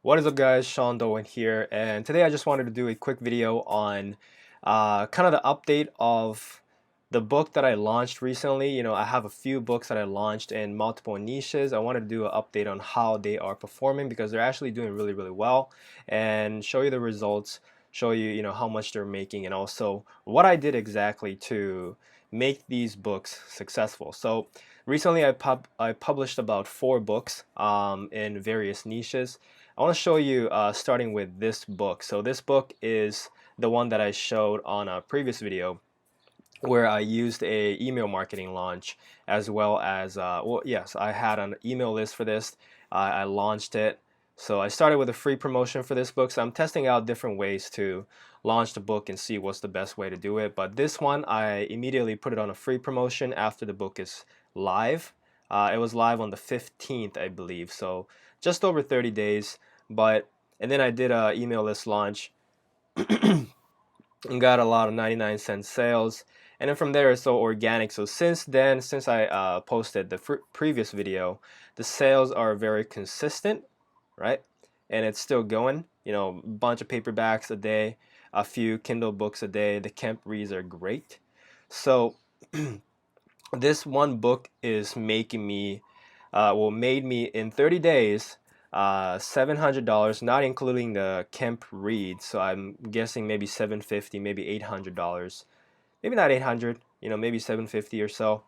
What is up, guys? Sean Doan here, and today I just wanted to do a quick video on kind of the update of the book that I launched recently. I have a few books that I launched in multiple niches. I wanted to do an update on how they are performing because they're actually doing really, really well, and show you the results, show you, how much they're making, and also what I did exactly to make these books successful. So recently I published about 4 books in various niches. I want to show you starting with this book. So this book is the one that I showed on a previous video where I used a email marketing launch as well as well, yes, I had an email list for this. I launched it. So I started with a free promotion for this book. So I'm testing out different ways to launch the book and see what's the best way to do it. But this one, I immediately put it on a free promotion after the book is live. It was live on the 15th, I believe. So just over 30 days. And then I did a email list launch and got a lot of 99-cent sales, and then from there it's so organic. So since then, since I posted the previous video, the sales are very consistent, right? And it's still going, a bunch of paperbacks a day, a few Kindle books a day. The Kemp reads are great. So this one book is making me made me in 30 days $700, not including the Kemp read. So I'm guessing maybe 750, maybe $800, maybe not 800, maybe 750 or so,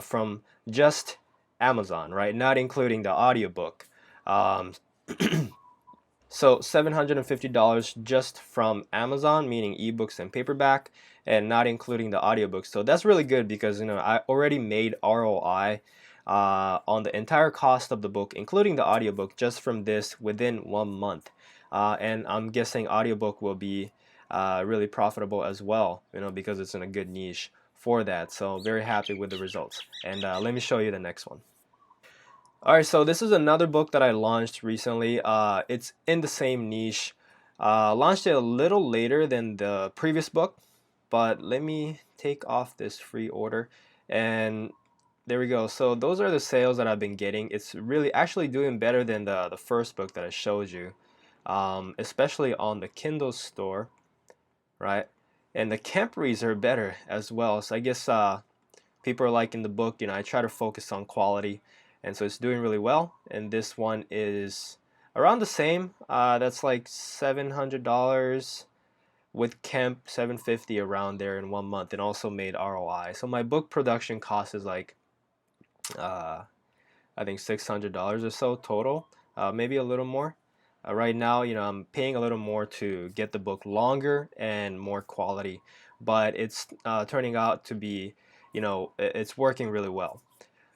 from just Amazon, right? Not including the audiobook. Um, so $750 just from Amazon, meaning ebooks and paperback, and not including the audiobooks. So that's really good because I already made ROI on the entire cost of the book, including the audiobook, just from this within 1 month. And I'm guessing audiobook will be really profitable as well, because it's in a good niche for that. So very happy with the results. And let me show you the next one. Alright, so this is another book that I launched recently. It's in the same niche. Launched it a little later than the previous book, but let me take off this free order, and there we go. So those are the sales that I've been getting. It's really actually doing better than the first book that I showed you, especially on the Kindle store, right? And the Kemp reads are better as well. So I guess people are liking the book. I try to focus on quality, and so it's doing really well. And this one is around the same. That's like $700 with Kemp, 750 around there in 1 month, and also made ROI. So my book production cost is like I think $600 or so total, maybe a little more. Right now, I'm paying a little more to get the book longer and more quality, but it's turning out to be, it's working really well.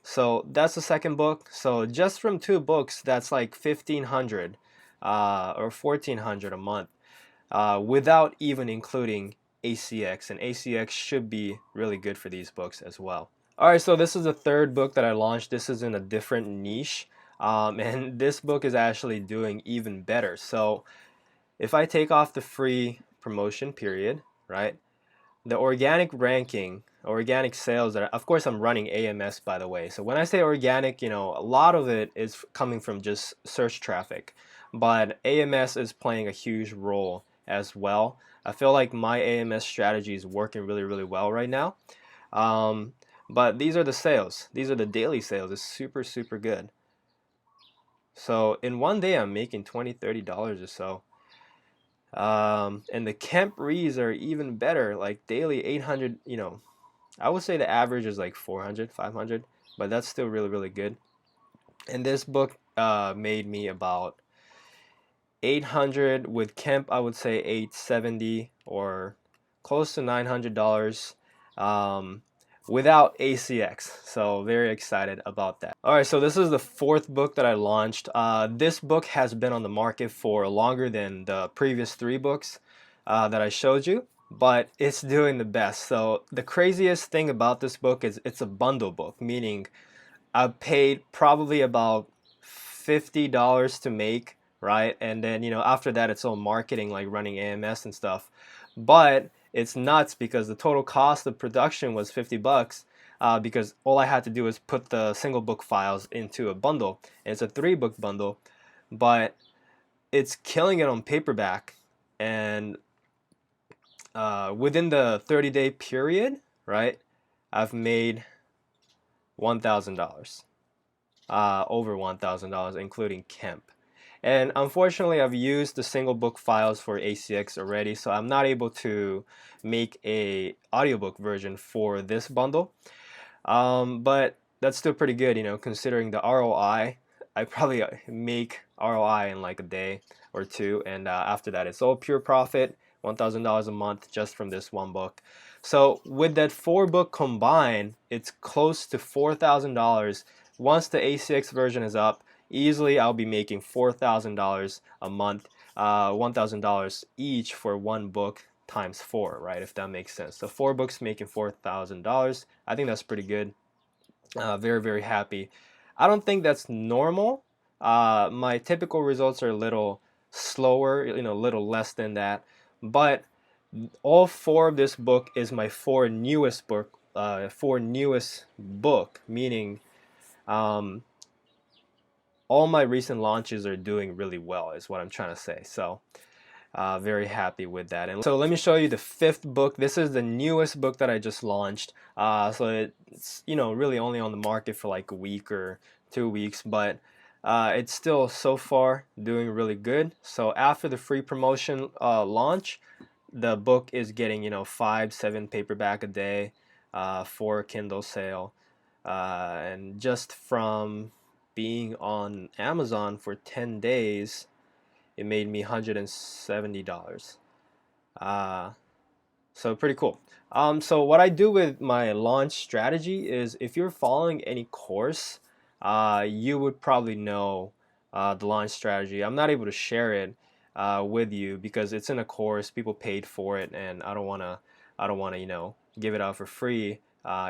So that's the second book. So just from 2 books, that's like 1,500 or 1,400 a month, without even including ACX, and ACX should be really good for these books as well. Alright, so this is the third book that I launched. This is in a different niche, and this book is actually doing even better. So if I take off the free promotion period, right, the organic ranking, organic sales that, of course, I'm running AMS, by the way. So when I say organic, a lot of it is coming from just search traffic, but AMS is playing a huge role as well. I feel like my AMS strategy is working really, really well right now. But these are the sales. These are the daily sales. It's super, super good. So in one day, I'm making $20, $30 or so. And the Kemp reads are even better, like daily 800, I would say the average is like 400, 500, but that's still really, really good. And this book made me about 800 with Kemp. I would say 870 or close to $900 without ACX. So very excited about that. All right, so this is the fourth book that I launched. This book has been on the market for longer than the previous 3 books that I showed you, but it's doing the best. So the craziest thing about this book is it's a bundle book, meaning I paid probably about $50 to make, right? And then, after that, it's all marketing, like running AMS and stuff. But it's nuts because the total cost of production was 50 bucks, because all I had to do was put the single book files into a bundle. And it's a 3-book bundle, but it's killing it on paperback, and within the 30-day period, right, I've made $1,000, over $1,000, including Kemp. And unfortunately, I've used the single book files for ACX already, so I'm not able to make a audiobook version for this bundle. But that's still pretty good, considering the ROI. I probably make ROI in like a day or two, and after that, it's all pure profit, $1,000 a month just from this one book. So with that 4 book combined, it's close to $4,000. Once the ACX version is up, easily I'll be making $4,000 a month, $1,000 each for 1 book times 4, right? If that makes sense. So 4 books making $4,000. I think that's pretty good. Very, very happy. I don't think that's normal. My typical results are a little slower, a little less than that. But all 4 of this book is my 4 newest book, meaning um, all my recent launches are doing really well, is what I'm trying to say. So very happy with that. And so let me show you the 5th book. This is the newest book that I just launched. So it's really only on the market for like a week or 2 weeks, but it's still so far doing really good. So after the free promotion launch, the book is getting 5-7 paperback a day for Kindle sale, and just from being on Amazon for 10 days, it made me $170. Uh, so pretty cool. So what I do with my launch strategy is, if you're following any course, you would probably know the launch strategy. I'm not able to share it with you because it's in a course. People paid for it, and I don't wanna give it out for free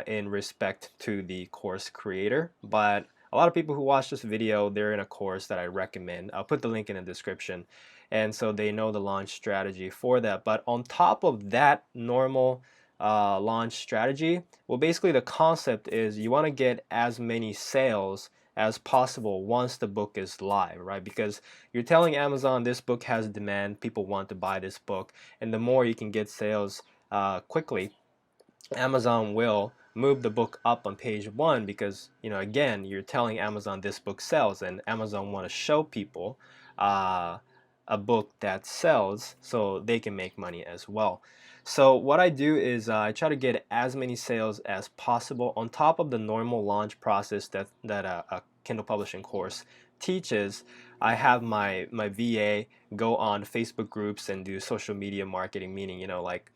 in respect to the course creator. But a lot of people who watch this video, they're in a course that I recommend. I'll put the link in the description, and so they know the launch strategy for that. But on top of that normal launch strategy, well, basically the concept is you want to get as many sales as possible once the book is live, right? Because you're telling Amazon this book has demand, people want to buy this book, and the more you can get sales quickly, Amazon will move the book up on page 1, because again, you're telling Amazon this book sells, and Amazon want to show people uh, a book that sells so they can make money as well. So what I do is I try to get as many sales as possible on top of the normal launch process that a Kindle publishing course teaches. I have my VA go on Facebook groups and do social media marketing, meaning like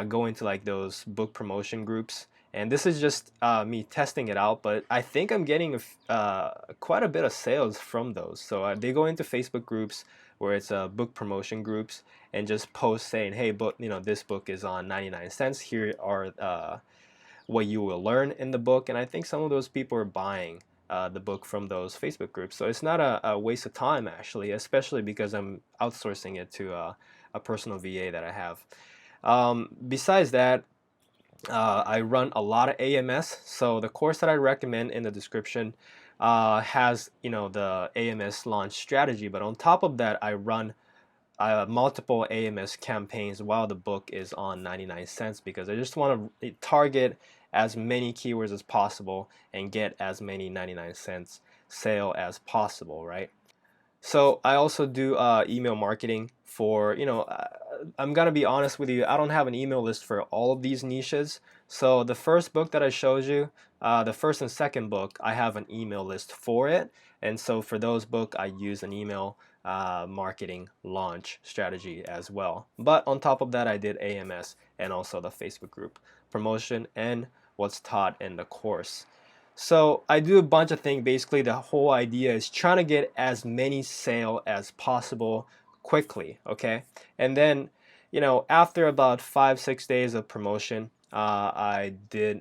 go into like those book promotion groups. And this is just me testing it out, but I think I'm getting quite a bit of sales from those. So they go into Facebook groups where it's book promotion groups, and just post saying, hey, book, this book is on 99 cents. Here are what you will learn in the book. And I think some of those people are buying the book from those Facebook groups. So it's not a waste of time, actually, especially because I'm outsourcing it to a personal VA that I have. Besides that, I run a lot of AMS. So the course that I recommend in the description has the AMS launch strategy, but on top of that, I run multiple AMS campaigns while the book is on 99 cents, because I just want to target as many keywords as possible and get as many 99 cents sale as possible, right? So I also do email marketing for, I'm gonna be honest with you, I don't have an email list for all of these niches. So the first book that I showed you, the first and second book, I have an email list for it. And so for those books, I use an email marketing launch strategy as well. But on top of that, I did AMS and also the Facebook group promotion and what's taught in the course. So I do a bunch of things. Basically, the whole idea is trying to get as many sales as possible quickly, okay? And then, after about 5-6 days of promotion, I do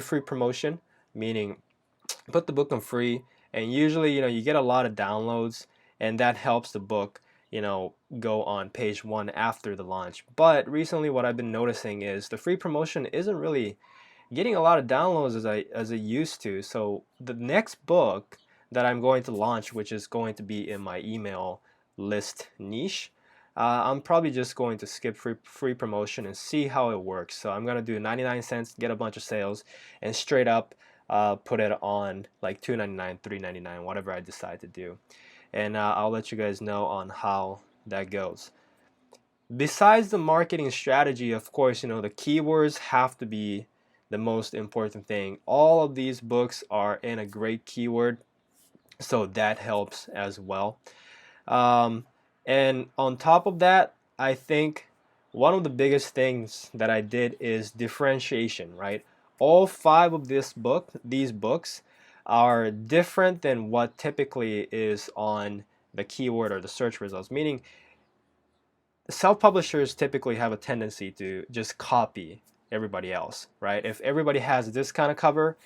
free promotion, meaning put the book on free, and usually, you get a lot of downloads, and that helps the book, go on page 1 after the launch. But recently, what I've been noticing is the free promotion isn't really getting a lot of downloads as it used to. So the next book that I'm going to launch, which is going to be in my email list niche, I'm probably just going to skip free promotion and see how it works. So I'm gonna do 99 cents, get a bunch of sales, and straight up put it on like $2.99, $3.99, whatever I decide to do. And I'll let you guys know on how that goes. Besides the marketing strategy, of course, you know, the keywords have to be the most important thing. All of these books are in a great keyword, so that helps as well. Um, and on top of that, I think one of the biggest things that I did is differentiation, right? All five of these books are different than what typically is on the keyword or the search results, meaning self-publishers typically have a tendency to just copy everybody else, right? If everybody has this kind of cover,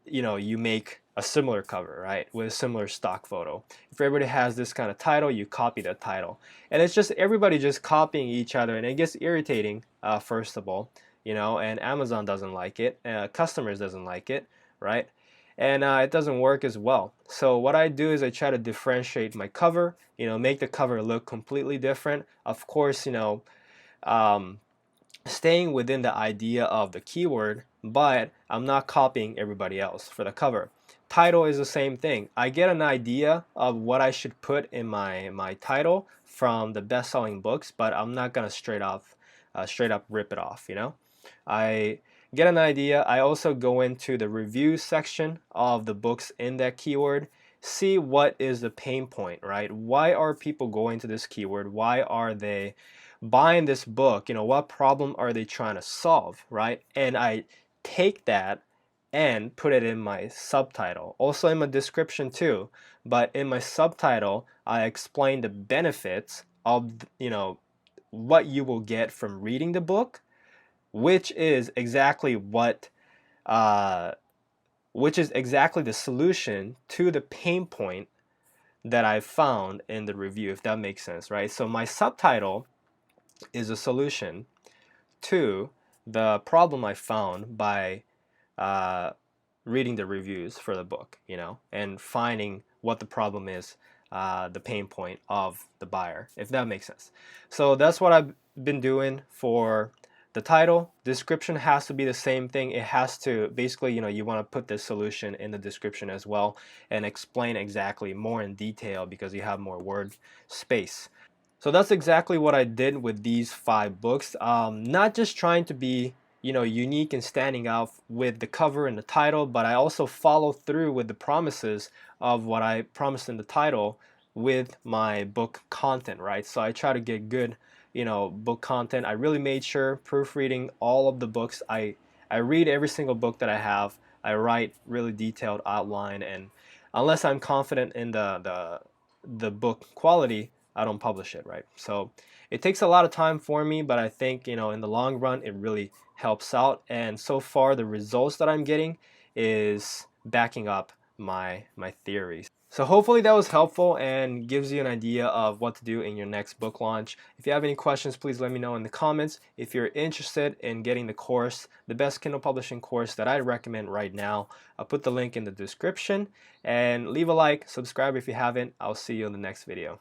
you know, you make a similar cover, right, with a similar stock photo. If everybody has this kind of title, you copy that title, and it's just everybody just copying each other, and it gets irritating, first of all, you know, and Amazon doesn't like it, customers doesn't like it, right, and it doesn't work as well. So what I do is I try to differentiate my cover, you know, make the cover look completely different. Of course, you know, um, staying within the idea of the keyword, but I'm not copying everybody else for the cover. Title is the same thing. I get an idea of what I should put in my title from the best-selling books, but I'm not gonna straight up rip it off. You know, I get an idea. I also go into the review section of the books in that keyword, see what is the pain point, right? Why are people going to this keyword? Why are they buying this book? You know, what problem are they trying to solve, right? And I take that and put it in my subtitle, also in my description too. But in my subtitle, I explain the benefits of, you know, what you will get from reading the book, which is exactly uh, the solution to the pain point that I found in the review, if that makes sense, right? So my subtitle is a solution to the problem I found by uh, reading the reviews for the book, you know, and finding what the problem is, the pain point of the buyer, if that makes sense. So that's what I've been doing for the title. Description has to be the same thing. It has to basically, you know, you want to put the solution in the description as well and explain exactly more in detail because you have more word space. So that's exactly what I did with these five books. Not just trying to be, you know, unique and standing out with the cover and the title, but I also follow through with the promises of what I promised in the title with my book content, right? So I try to get good, you know, book content. I really made sure proofreading all of the books. I read every single book that I have. I write really detailed outline, and unless I'm confident in the book quality, I don't publish it, right? So it takes a lot of time for me, but I think, you know, in the long run, it really helps out. And so far, the results that I'm getting is backing up my theories. So hopefully that was helpful and gives you an idea of what to do in your next book launch. If you have any questions, please let me know in the comments. If you're interested in getting the course, the best Kindle publishing course that I recommend right now, I'll put the link in the description, and leave a like, subscribe if you haven't. I'll see you in the next video.